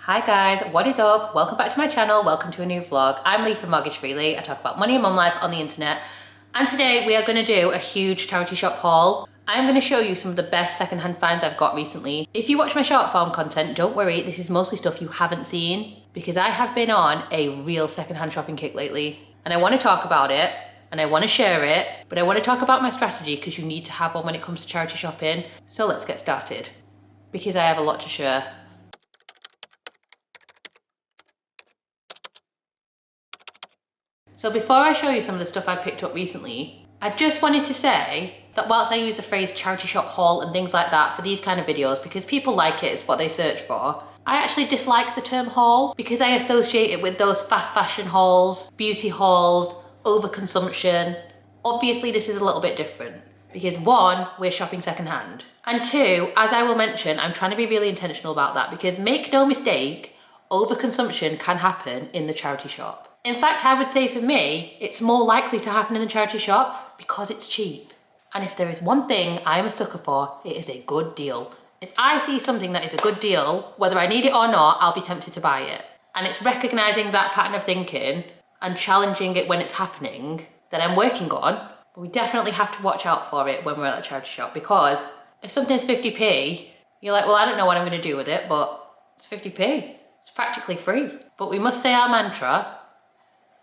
Hi guys, what is up? Welcome back to my channel, welcome to a new vlog. I'm Lee from Mortgage Freely. I talk about money and mum life on the internet. And today we are going to do a huge charity shop haul. I'm going to show you some of the best secondhand finds I've got recently. If you watch my short form content, don't worry, this is mostly stuff you haven't seen because I have been on a real secondhand shopping kick lately. And I want to talk about it and I want to share it, but I want to talk about my strategy because you need to have one when it comes to charity shopping. So let's get started because I have a lot to share. So before I show you some of the stuff I picked up recently, I just wanted to say that whilst I use the phrase charity shop haul and things like that for these kind of videos because people like it, it's what they search for, I actually dislike the term haul because I associate it with those fast fashion hauls, beauty hauls, overconsumption. Obviously this is a little bit different because one, we're shopping secondhand, and two, as I will mention, I'm trying to be really intentional about that because make no mistake, overconsumption can happen in the charity shop. In fact, I would say for me, it's more likely to happen in the charity shop because it's cheap. And if there is one thing I am a sucker for, it is a good deal. If I see something that is a good deal, whether I need it or not, I'll be tempted to buy it. And it's recognizing that pattern of thinking and challenging it when it's happening that I'm working on. But we definitely have to watch out for it when we're at a charity shop because if something's 50p, you're like, well, I don't know what I'm going to do with it, but it's 50p. It's practically free. But we must say our mantra.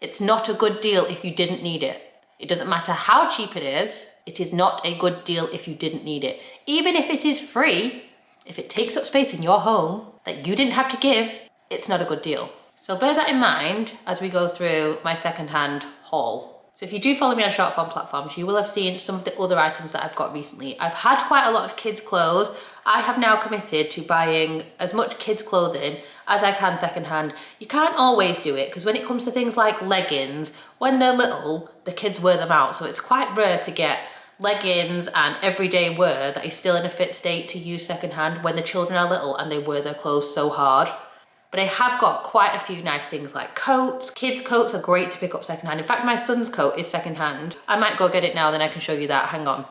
It's not a good deal if you didn't need it. It doesn't matter how cheap it is not a good deal if you didn't need it. Even if it is free, if it takes up space in your home that you didn't have to give, it's not a good deal. So bear that in mind as we go through my secondhand haul. So if you do follow me on short form platforms, you will have seen some of the other items that I've got recently. I've had quite a lot of kids' clothes. I have now committed to buying as much kids' clothing as I can secondhand. You can't always do it because when it comes to things like leggings, when they're little, the kids wear them out. So it's quite rare to get leggings and everyday wear that is still in a fit state to use secondhand when the children are little and they wear their clothes so hard. But I have got quite a few nice things like coats. Kids' coats are great to pick up secondhand. In fact, my son's coat is secondhand. I might go get it now, then I can show you that. Hang on.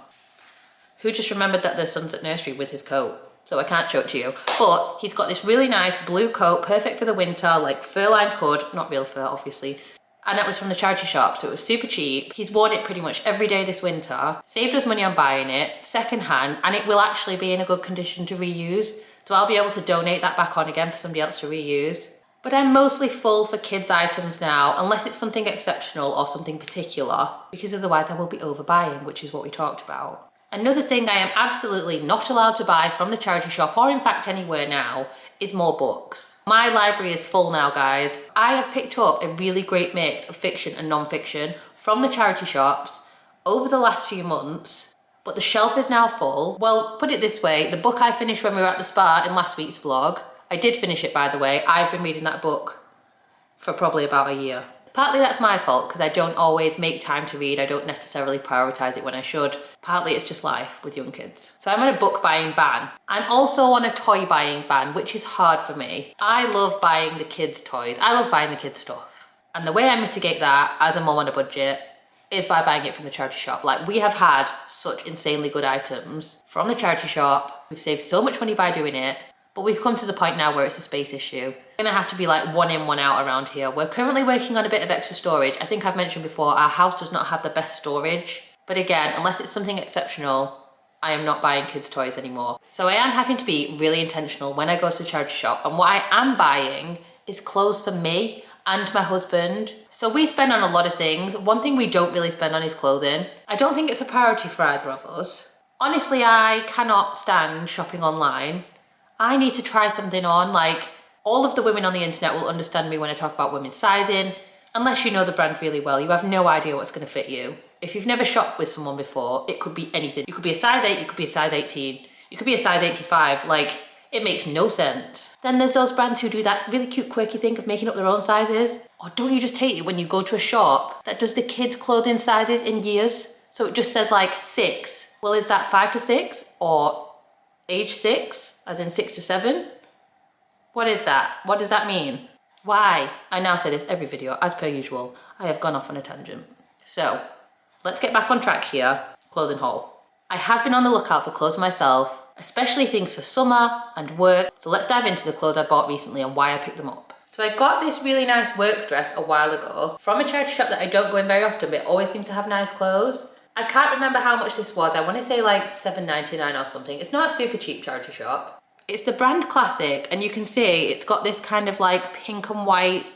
Who just remembered that their son's at nursery with his coat? So I can't show it to you. But he's got this really nice blue coat, perfect for the winter, like fur-lined hood. Not real fur, obviously. And that was from the charity shop, so it was super cheap. He's worn it pretty much every day this winter. Saved us money on buying it, secondhand, and it will actually be in a good condition to reuse. So I'll be able to donate that back on again for somebody else to reuse. But I'm mostly full for kids' items now, unless it's something exceptional or something particular, because otherwise I will be overbuying, which is what we talked about. Another thing I am absolutely not allowed to buy from the charity shop, or in fact anywhere now, is more books. My library is full now, guys. I have picked up a really great mix of fiction and non-fiction from the charity shops over the last few months, but the shelf is now full. Well, put it this way, the book I finished when we were at the spa in last week's vlog, I did finish it by the way, I've been reading that book for probably about a year. Partly that's my fault because I don't always make time to read. I don't necessarily prioritize it when I should. Partly it's just life with young kids. So I'm on a book buying ban. I'm also on a toy buying ban, which is hard for me. I love buying the kids' toys. I love buying the kids' stuff. And the way I mitigate that as a mum on a budget is by buying it from the charity shop. Like, we have had such insanely good items from the charity shop. We've saved so much money by doing it. But we've come to the point now where it's a space issue. It's gonna have to be like one in, one out around here. We're currently working on a bit of extra storage. I think I've mentioned before, our house does not have the best storage. But again, unless it's something exceptional, I am not buying kids' toys anymore. So I am having to be really intentional when I go to the charity shop. And what I am buying is clothes for me and my husband. So we spend on a lot of things. One thing we don't really spend on is clothing. I don't think it's a priority for either of us. Honestly, I cannot stand shopping online. I need to try something on. Like, all of the women on the internet will understand me when I talk about women's sizing. Unless you know the brand really well, you have no idea what's going to fit you. If you've never shopped with someone before, it could be anything. You could be a size 8, you could be a size 18, you could be a size 85. Like, it makes no sense. Then there's those brands who do that really cute quirky thing of making up their own sizes. Or don't you just hate it when you go to a shop that does the kids' clothing sizes in years? So it just says like 6. Well, is that 5 to 6 or age 6? As in 6 to 7? What is that? What does that mean? Why? I now say this every video, as per usual. I have gone off on a tangent. So, let's get back on track here. Clothing haul. I have been on the lookout for clothes myself especially things for summer and work. So let's dive into the clothes I bought recently and why I picked them up. So I got this really nice work dress a while ago from a charity shop that I don't go in very often, but it always seems to have nice clothes. I can't remember how much this was. I want to say like $7.99 or something. It's not a super cheap charity shop. It's the brand Classic, and you can see it's got this kind of like pink and white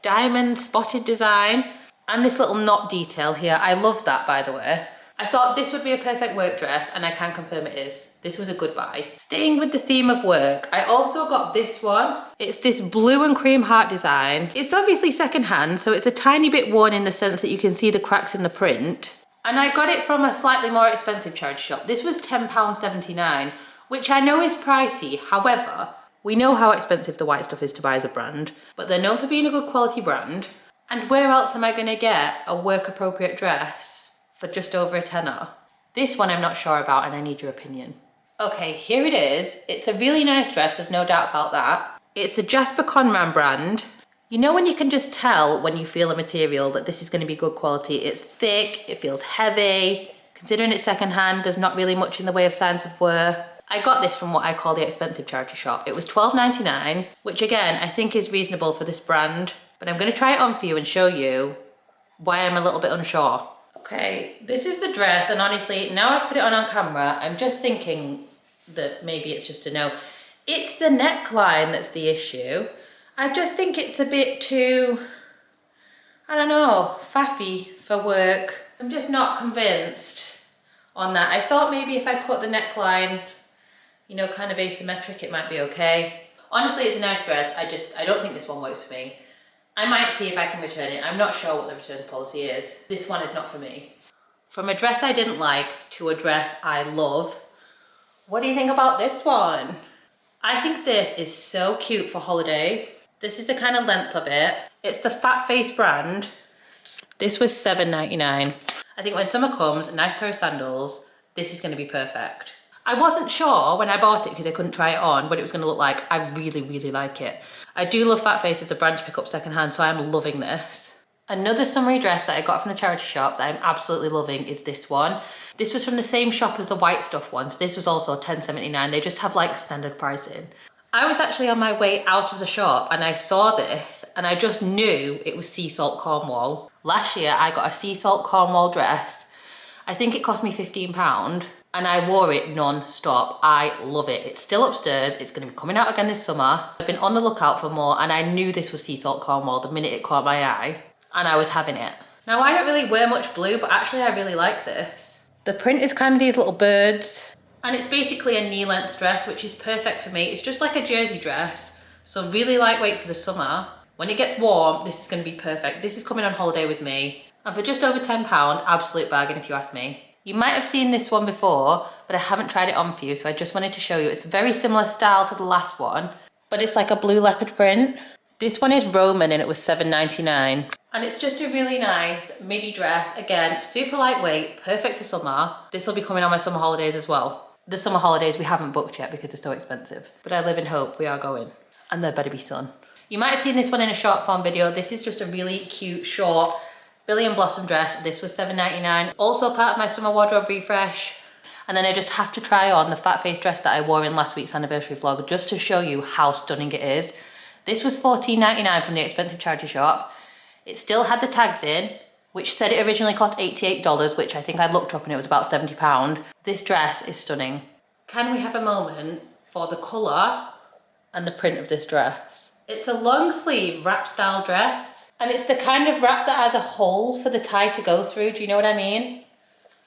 diamond spotted design and this little knot detail here. I love that, by the way. I thought this would be a perfect work dress, and I can confirm it is. This was a good buy. Staying with the theme of work, I also got this one. It's this blue and cream heart design. It's obviously secondhand, so it's a tiny bit worn in the sense that you can see the cracks in the print. And I got it from a slightly more expensive charity shop. This was £10.79, which I know is pricey. However, we know how expensive the white stuff is to buy as a brand, but they're known for being a good quality brand. And where else am I gonna get a work appropriate dress for just over a tenner? This one I'm not sure about, and I need your opinion. Okay, here it is. It's a really nice dress, there's no doubt about that. It's the Jasper Conran brand. You know when you can just tell when you feel a material that this is gonna be good quality? It's thick, it feels heavy. Considering it's secondhand, there's not really much in the way of signs of wear. I got this from what I call the expensive charity shop. It was $12.99, which again, I think is reasonable for this brand, but I'm gonna try it on for you and show you why I'm a little bit unsure. Okay, this is the dress, and honestly, now I've put it on camera, I'm just thinking that maybe it's just a no. It's the neckline that's the issue. I just think it's a bit too, I don't know, faffy for work. I'm just not convinced on that. I thought maybe if I put the neckline, you know, kind of asymmetric, it might be okay. Honestly, it's a nice dress. I don't think this one works for me. I might see if I can return it. I'm not sure what the return policy is. This one is not for me. From a dress I didn't like to a dress I love, what do you think about this one? I think this is so cute for holiday. This is the kind of length of it. It's the Fat Face brand. This was $7.99. I think when summer comes, a nice pair of sandals, this is gonna be perfect. I wasn't sure when I bought it because I couldn't try it on what it was gonna look like. I really, really like it. I do love Fat Face as a brand to pick up secondhand, so I'm loving this. Another summery dress that I got from the charity shop that I'm absolutely loving is this one. This was from the same shop as the white stuff one, so this was also $10.79. They just have like standard pricing. I was actually on my way out of the shop and I saw this and I just knew it was Sea Salt Cornwall. Last year I got a Sea Salt Cornwall dress. I think it cost me £15 and I wore it non-stop. I love it. It's still upstairs. It's going to be coming out again this summer. I've been on the lookout for more and I knew this was Sea Salt Cornwall the minute it caught my eye and I was having it. Now I don't really wear much blue, but actually I really like this. The print is kind of these little birds. And it's basically a knee-length dress, which is perfect for me. It's just like a jersey dress, so really lightweight for the summer. When it gets warm, this is going to be perfect. This is coming on holiday with me. And for just over £10, absolute bargain if you ask me. You might have seen this one before, but I haven't tried it on for you, so I just wanted to show you. It's a very similar style to the last one, but it's like a blue leopard print. This one is Roman and it was $7.99. And it's just a really nice midi dress. Again, super lightweight, perfect for summer. This will be coming on my summer holidays as well. The summer holidays we haven't booked yet because they're so expensive. But I live in hope, we are going. And there better be sun. You might have seen this one in a short form video. This is just a really cute, short Billy and Blossom dress. This was $7.99. Also part of my summer wardrobe refresh. And then I just have to try on the Fat Face dress that I wore in last week's anniversary vlog just to show you how stunning it is. This was $14.99 from the expensive charity shop. It still had the tags in, which said it originally cost $88, which I think I looked up and it was about £70. This dress is stunning. Can we have a moment for the colour and the print of this dress? It's a long sleeve wrap style dress, and it's the kind of wrap that has a hole for the tie to go through, do you know what I mean?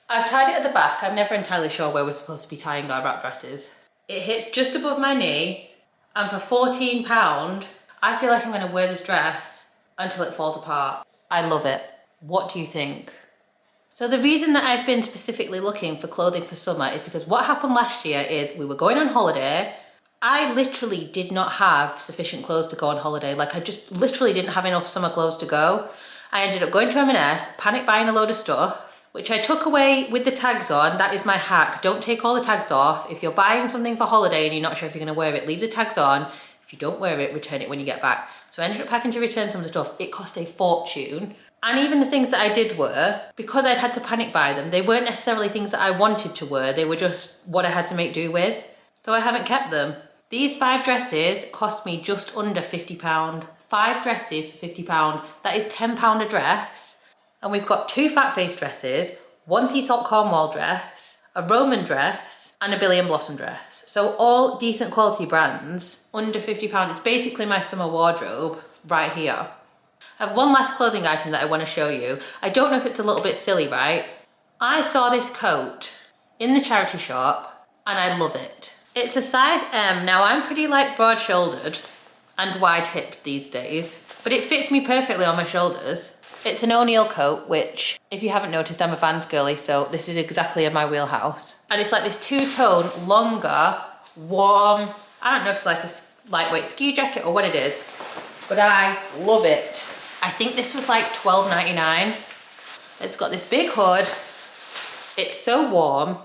I've tied it at the back. I'm never entirely sure where we're supposed to be tying our wrap dresses. It hits just above my knee, and for £14, I feel like I'm going to wear this dress until it falls apart. I love it. What do you think? So the reason that I've been specifically looking for clothing for summer is because what happened last year is we were going on holiday. I literally did not have sufficient clothes to go on holiday. Like I just literally didn't have enough summer clothes to go. I ended up going to M&S, panic buying a load of stuff, which I took away with the tags on. That is my hack. Don't take all the tags off. If you're buying something for holiday and you're not sure if you're gonna wear it, leave the tags on. If you don't wear it, return it when you get back. So I ended up having to return some of the stuff. It cost a fortune. And even the things that I did wear, because I'd had to panic buy them, they weren't necessarily things that I wanted to wear, they were just what I had to make do with. So I haven't kept them. These 5 dresses cost me just under £50. 5 dresses for £50, that is £10 a dress. And we've got 2 fat face dresses, 1 sea salt Cornwall dress, a Roman dress, and a Billy and Blossom dress. So all decent quality brands, under £50. It's basically my summer wardrobe right here. I have one last clothing item that I want to show you. I don't know if it's a little bit silly, right? I saw this coat in the charity shop and I love it. It's a size M. Now I'm pretty like broad shouldered and wide hipped these days, but it fits me perfectly on my shoulders. It's an O'Neill coat, which if you haven't noticed, I'm a Vans girly, so this is exactly in my wheelhouse. And it's like this two-tone, longer, warm, I don't know if it's like a lightweight ski jacket or what it is, but I love it. I think this was like $12.99. It's got this big hood. It's so warm.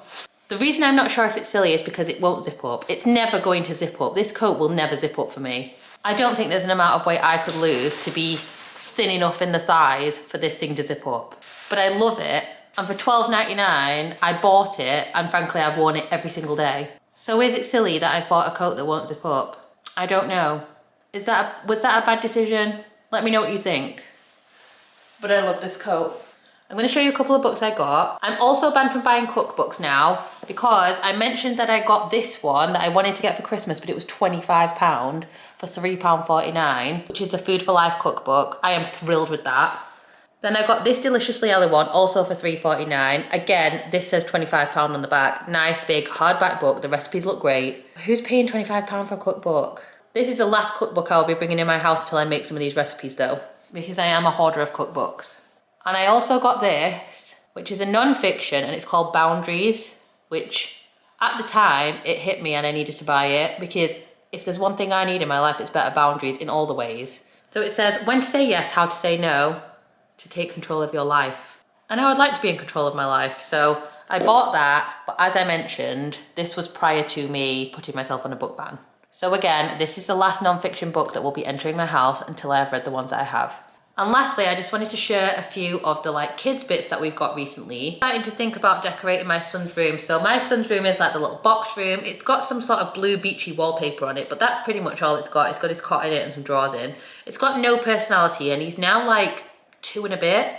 The reason I'm not sure if it's silly is because it won't zip up. It's never going to zip up. This coat will never zip up for me. I don't think there's an amount of weight I could lose to be thin enough in the thighs for this thing to zip up. But I love it. And for $12.99, I bought it, and frankly, I've worn it every single day. So is it silly that I've bought a coat that won't zip up? I don't know. Was that a bad decision? Let me know what you think. But I love this coat. I'm going to show you a couple of books I got. I'm also banned from buying cookbooks now because I mentioned that I got this one that I wanted to get for Christmas, but it was £25 for £3.49, which is the Food for Life cookbook. I am thrilled with that. Then I got this Deliciously Ellie one, also for £3.49. Again, this says £25 on the back. Nice big hardback book. The recipes look great. Who's paying £25 for a cookbook? This is the last cookbook I'll be bringing in my house until I make some of these recipes though, because I am a hoarder of cookbooks. And I also got this, which is a non-fiction, and it's called Boundaries, which at the time it hit me and I needed to buy it, because if there's one thing I need in my life, it's better boundaries in all the ways. So it says when to say yes, how to say no, to take control of your life. And I would like to be in control of my life, so I bought that, but as I mentioned, this was prior to me putting myself on a book ban. So again, this is the last non-fiction book that will be entering my house until I have read the ones that I have. And lastly, I just wanted to share a few of the like kids bits that we've got recently. I'm starting to think about decorating my son's room. So my son's room is like the little box room. It's got some sort of blue beachy wallpaper on it, but that's pretty much all it's got. It's got his cot in it and some drawers in. It's got no personality, and he's now like 2 and a bit.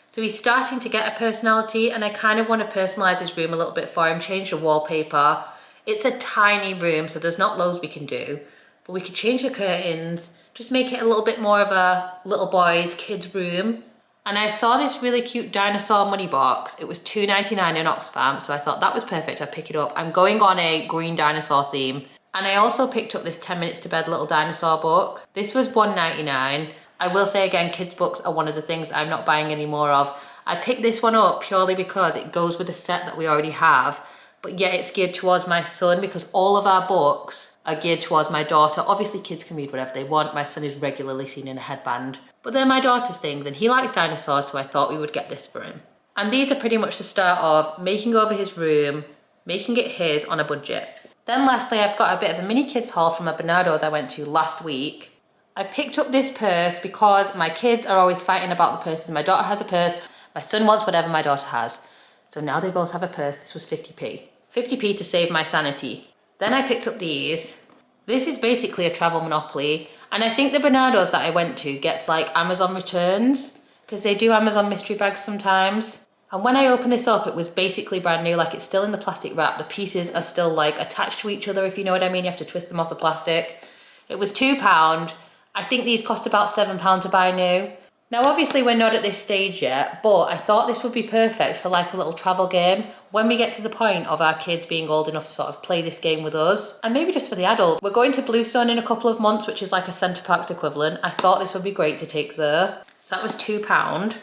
So he's starting to get a personality, and I kind of want to personalize his room a little bit for him, change the wallpaper. It's a tiny room, so there's not loads we can do, but we could change the curtains, just make it a little bit more of a little boy's kids room. And I saw this really cute dinosaur money box. It was $2.99 in Oxfam, so I thought that was perfect. I'd pick it up. I'm going on a green dinosaur theme. And I also picked up this 10 Minutes to Bed little dinosaur book. This was $1.99. I will say again, kids books are one of the things I'm not buying any more of. I picked this one up purely because it goes with a set that we already have, but yet it's geared towards my son, because all of our books are geared towards my daughter. Obviously kids can read whatever they want. My son is regularly seen in a headband, but they're my daughter's things, and he likes dinosaurs, so I thought we would get this for him. And these are pretty much the start of making over his room, making it his on a budget. Then lastly, I've got a bit of a mini kids haul from a Bernardo's I went to last week. I picked up this purse because my kids are always fighting about the purses. My daughter has a purse, my son wants whatever my daughter has. So now they both have a purse. This was 50p. 50p to save my sanity. Then I picked up these. This is basically a travel monopoly, and I think the Bernardo's that I went to gets like Amazon returns, because they do Amazon mystery bags sometimes. And when I opened this up, it was basically brand new, like it's still in the plastic wrap. The pieces are still like attached to each other, if you know what I mean. You have to twist them off the plastic. It was £2. I think these cost about £7 to buy new. Now obviously we're not at this stage yet, but I thought this would be perfect for like a little travel game when we get to the point of our kids being old enough to sort of play this game with us, and maybe just for the adults. We're going to Bluestone in a couple of months, which is like a Centre Parks equivalent. I thought this would be great to take there. So that was £2,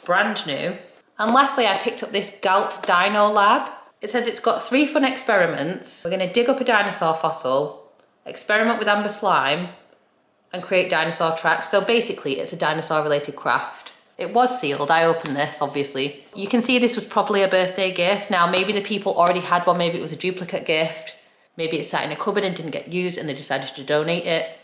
brand new. And lastly, I picked up this Galt Dino Lab. It says it's got 3 fun experiments. We're going to dig up a dinosaur fossil, experiment with amber slime, and create dinosaur tracks. So basically it's a dinosaur related craft. It was sealed. I opened this, obviously. You can see this was probably a birthday gift. Now maybe the people already had one, maybe it was a duplicate gift. Maybe it sat in a cupboard and didn't get used and they decided to donate it.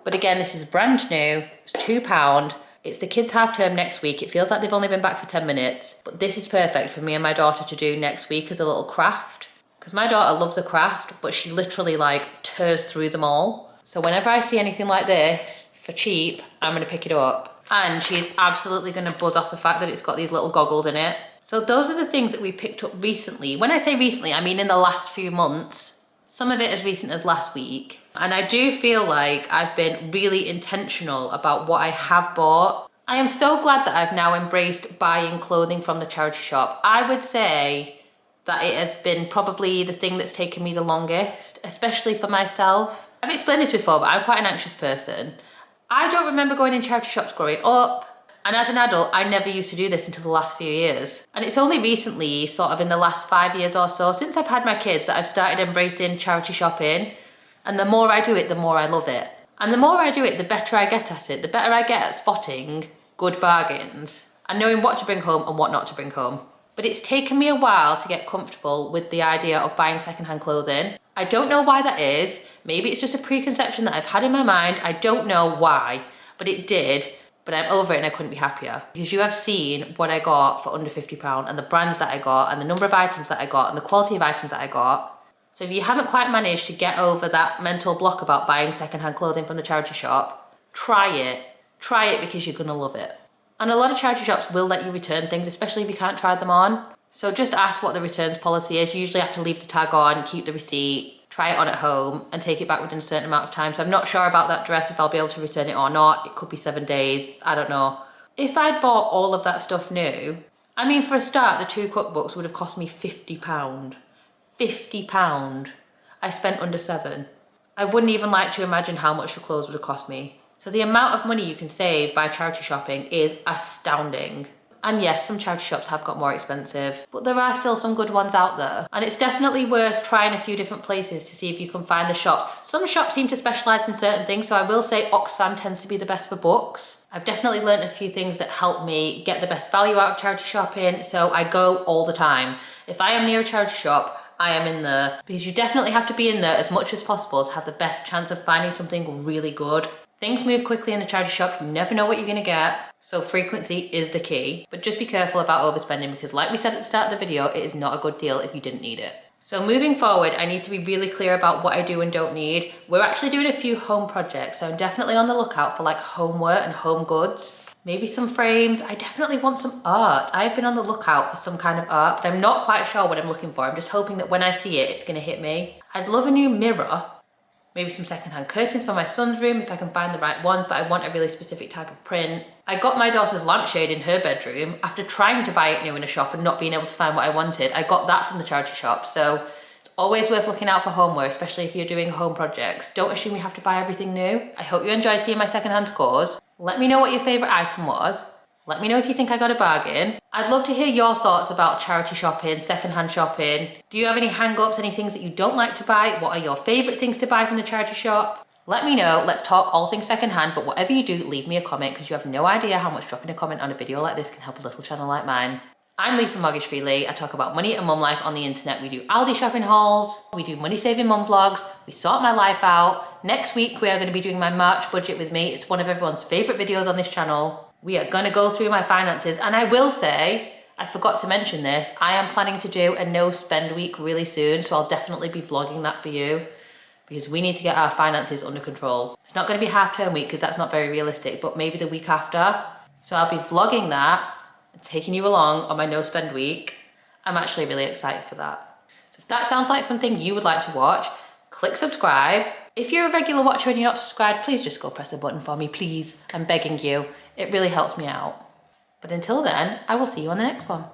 But again, this is brand new. It's £2. It's the kids' half term next week. It feels like they've only been back for 10 minutes, but this is perfect for me and my daughter to do next week as a little craft. Because my daughter loves a craft, but she literally like tears through them all. So whenever I see anything like this for cheap, I'm gonna pick it up. And she's absolutely gonna buzz off the fact that it's got these little goggles in it. So those are the things that we picked up recently. When I say recently, I mean in the last few months. Some of it as recent as last week. And I do feel like I've been really intentional about what I have bought. I am so glad that I've now embraced buying clothing from the charity shop. I would say that it has been probably the thing that's taken me the longest, especially for myself. I've explained this before, but I'm quite an anxious person. I don't remember going in charity shops growing up, and as an adult, I never used to do this until the last few years. And it's only recently, sort of in the last 5 years or so, since I've had my kids, that I've started embracing charity shopping. And the more I do it, the more I love it. And the more I do it, the better I get at it. The better I get at spotting good bargains and knowing what to bring home and what not to bring home. But it's taken me a while to get comfortable with the idea of buying secondhand clothing. I don't know why that is. Maybe it's just a preconception that I've had in my mind. I don't know why, but it did. But I'm over it and I couldn't be happier. Because you have seen what I got for under £50 and the brands that I got and the number of items that I got and the quality of items that I got. So if you haven't quite managed to get over that mental block about buying secondhand clothing from the charity shop, try it. Try it because you're gonna love it. And a lot of charity shops will let you return things, especially if you can't try them on. So just ask what the returns policy is. You usually have to leave the tag on, keep the receipt, try it on at home and take it back within a certain amount of time. So I'm not sure about that dress, if I'll be able to return it or not. It could be 7 days, I don't know. If I'd bought all of that stuff new, I mean, for a start, the 2 cookbooks would have cost me £50. £50. I spent under 7. I wouldn't even like to imagine how much the clothes would have cost me. So the amount of money you can save by charity shopping is astounding. And yes, some charity shops have got more expensive, but there are still some good ones out there. And it's definitely worth trying a few different places to see if you can find the shops. Some shops seem to specialise in certain things, so I will say Oxfam tends to be the best for books. I've definitely learned a few things that help me get the best value out of charity shopping, so I go all the time. If I am near a charity shop, I am in there, because you definitely have to be in there as much as possible to have the best chance of finding something really good. Things move quickly in the charity shop, you never know what you're gonna get, so frequency is the key. But just be careful about overspending because like we said at the start of the video, it is not a good deal if you didn't need it. So moving forward, I need to be really clear about what I do and don't need. We're actually doing a few home projects, so I'm definitely on the lookout for like homeware and home goods. Maybe some frames. I definitely want some art. I've been on the lookout for some kind of art, but I'm not quite sure what I'm looking for. I'm just hoping that when I see it, it's gonna hit me. I'd love a new mirror. Maybe some secondhand curtains for my son's room if I can find the right ones, but I want a really specific type of print. I got my daughter's lampshade in her bedroom after trying to buy it new in a shop and not being able to find what I wanted. I got that from the charity shop, so it's always worth looking out for homeware, especially if you're doing home projects. Don't assume you have to buy everything new. I hope you enjoyed seeing my secondhand scores. Let me know what your favourite item was. Let me know if you think I got a bargain. I'd love to hear your thoughts about charity shopping, secondhand shopping. Do you have any hang-ups, any things that you don't like to buy? What are your favourite things to buy from the charity shop? Let me know. Let's talk all things secondhand, but whatever you do, leave me a comment because you have no idea how much dropping a comment on a video like this can help a little channel like mine. I'm Lee from Mortgage Free Lee. I talk about money and mum life on the internet. We do Aldi shopping hauls, we do money saving mum vlogs, we sort my life out. Next week we are going to be doing my March budget with me. It's one of everyone's favourite videos on this channel. We are going to go through my finances, and I will say, I forgot to mention this, I am planning to do a no spend week really soon, so I'll definitely be vlogging that for you because we need to get our finances under control. It's not going to be half term week because that's not very realistic, but maybe the week after. So I'll be vlogging that and taking you along on my no spend week. I'm actually really excited for that. So if that sounds like something you would like to watch, click subscribe. If you're a regular watcher and you're not subscribed, please just go press the button for me, please. I'm begging you. It really helps me out. But until then, I will see you on the next one.